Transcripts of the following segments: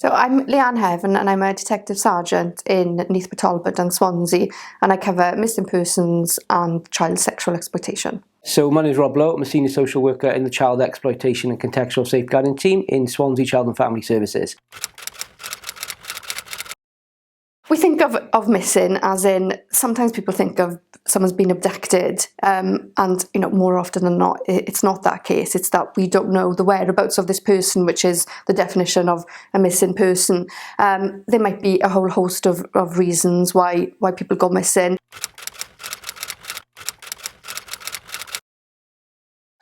So I'm Leanne Heaven and I'm a detective sergeant in Neath Talbot and Swansea, and I cover missing persons and child sexual exploitation. So my name is Rob Lowe. I'm a senior social worker in the Child Exploitation and Contextual Safeguarding team in Swansea Child and Family Services. We think of missing as in, sometimes people think of someone's been abducted, and more often than not it's not that case. It's that we don't know the whereabouts of this person, which is the definition of a missing person. There might be a whole host of reasons why people go missing.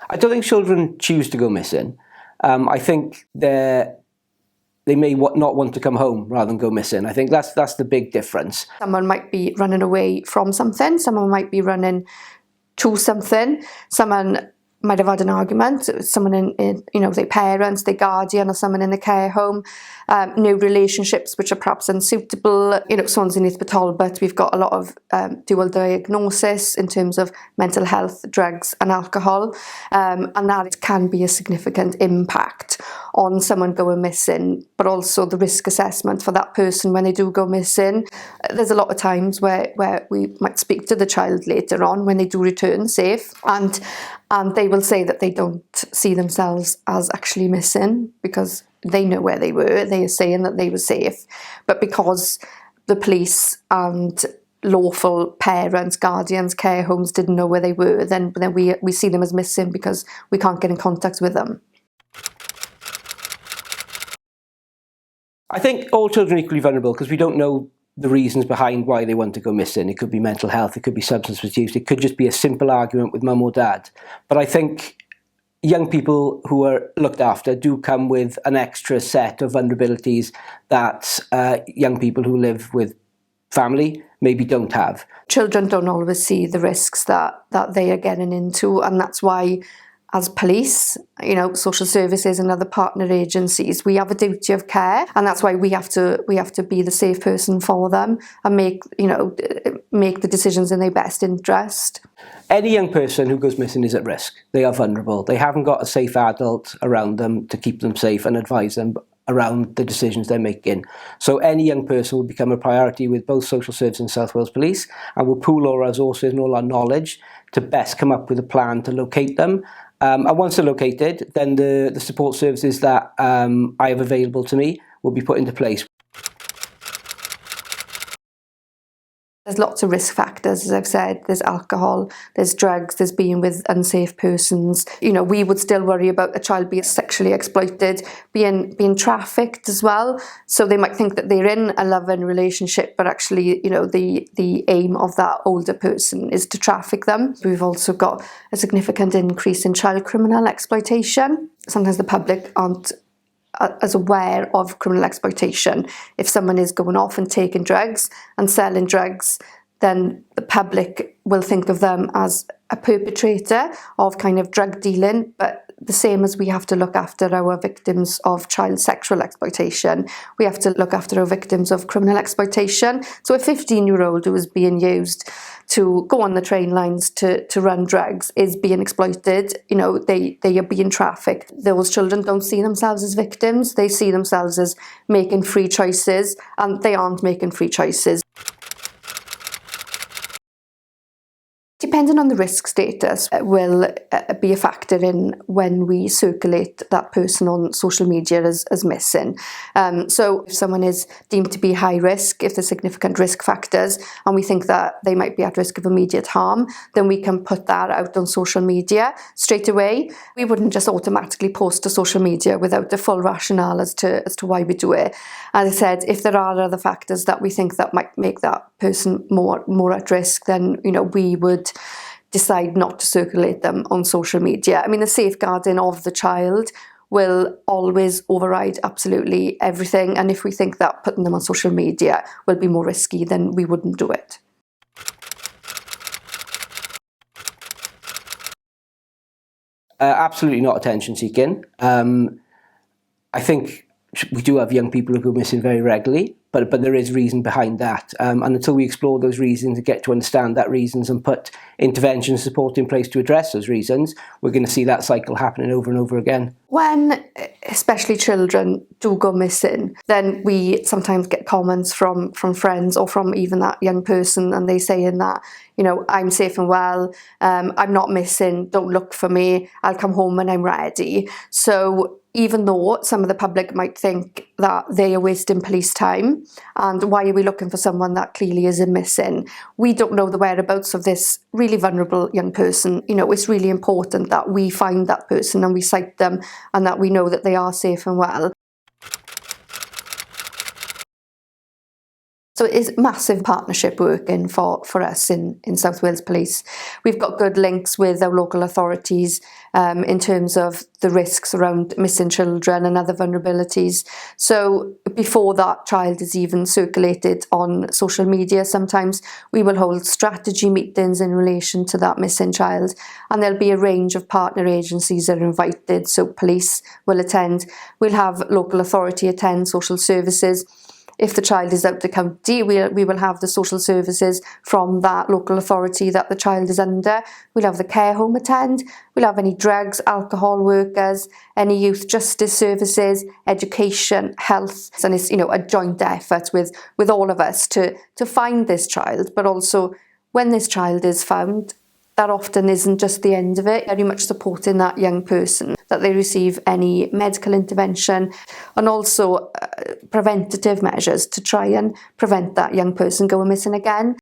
I don't think children choose to go missing. I think they may not want to come home rather than go missing. I think that's the big difference. Someone might be running away from something, someone might be running to something, someone might have had an argument, someone in their parents, their guardian, or someone in a care home, new relationships which are perhaps unsuitable. Swansea Neath Talbot, we've got a lot of dual diagnosis in terms of mental health, drugs and alcohol, and that can be a significant impact on someone going missing, but also the risk assessment for that person when they do go missing. There's a lot of times where we might speak to the child later on when they do return safe, and they will say that they don't see themselves as actually missing because they know where they were. They are saying that they were safe, but because the police and lawful parents, guardians, care homes didn't know where they were, then we see them as missing because we can't get in contact with them. I think all children are equally vulnerable because we don't know the reasons behind why they want to go missing. It could be mental health, it could be substance misuse, it could just be a simple argument with mum or dad. But I think young people who are looked after do come with an extra set of vulnerabilities that young people who live with family maybe don't have. Children don't always see the risks that they are getting into, and that's why as police, social services and other partner agencies, we have a duty of care, and that's why we have to be the safe person for them and make the decisions in their best interest. Any young person who goes missing is at risk. They are vulnerable. They haven't got a safe adult around them to keep them safe and advise them around the decisions they're making. So any young person will become a priority with both social services and South Wales Police, and we'll pool all our resources and all our knowledge to best come up with a plan to locate them. And once they're located, then the support services that I have available to me will be put into place. There's lots of risk factors, as I've said. There's alcohol, there's drugs, there's being with unsafe persons. We would still worry about a child being sexually exploited, being trafficked as well. So they might think that they're in a loving relationship, but actually, the aim of that older person is to traffic them. We've also got a significant increase in child criminal exploitation. Sometimes the public aren't as aware of criminal exploitation. If someone is going off and taking drugs and selling drugs, then the public will think of them as a perpetrator of kind of drug dealing. But the same as we have to look after our victims of child sexual exploitation, we have to look after our victims of criminal exploitation. So a 15-year-old who is being used to go on the train lines to run drugs is being exploited. They are being trafficked. Those children don't see themselves as victims. They see themselves as making free choices, and they aren't making free choices. Depending on the risk status will be a factor in when we circulate that person on social media as missing. So if someone is deemed to be high risk, if there's significant risk factors and we think that they might be at risk of immediate harm, then we can put that out on social media straight away. We wouldn't just automatically post to social media without the full rationale as to why we do it. As I said, if there are other factors that we think that might make that person more at risk, then we would decide not to circulate them on social media. I mean, the safeguarding of the child will always override absolutely everything, and if we think that putting them on social media will be more risky, then we wouldn't do it. Absolutely not attention seeking. I think we do have young people who go missing very regularly, but there is reason behind that. And until we explore those reasons and get to understand that reasons and put intervention and support in place to address those reasons, we're going to see that cycle happening over and over again. When Especially children do go missing, then we sometimes get comments from friends or from even that young person, and they saying that, you know, I'm safe and well, I'm not missing, don't look for me, I'll come home when I'm ready. So even though some of the public might think that they are wasting police time and why are we looking for someone that clearly isn't missing, we don't know the whereabouts of this really vulnerable young person. You know, it's really important that we find that person and we cite them and that we know that they are safe and well. So it is massive partnership working for us in South Wales Police. We've got good links with our local authorities in terms of the risks around missing children and other vulnerabilities. So before that child is even circulated on social media, sometimes we will hold strategy meetings in relation to that missing child, and there'll be a range of partner agencies that are invited. So police will attend, we'll have local authority attend, social services. If the child is out the county, we will have the social services from that local authority that the child is under. We'll have the care home attend. We'll have any drugs, alcohol workers, any youth justice services, education, health. And it's, you know, a joint effort with all of us to find this child, but also when this child is found, that often isn't just the end of it. Very much supporting that young person, that they receive any medical intervention and also preventative measures to try and prevent that young person going missing again.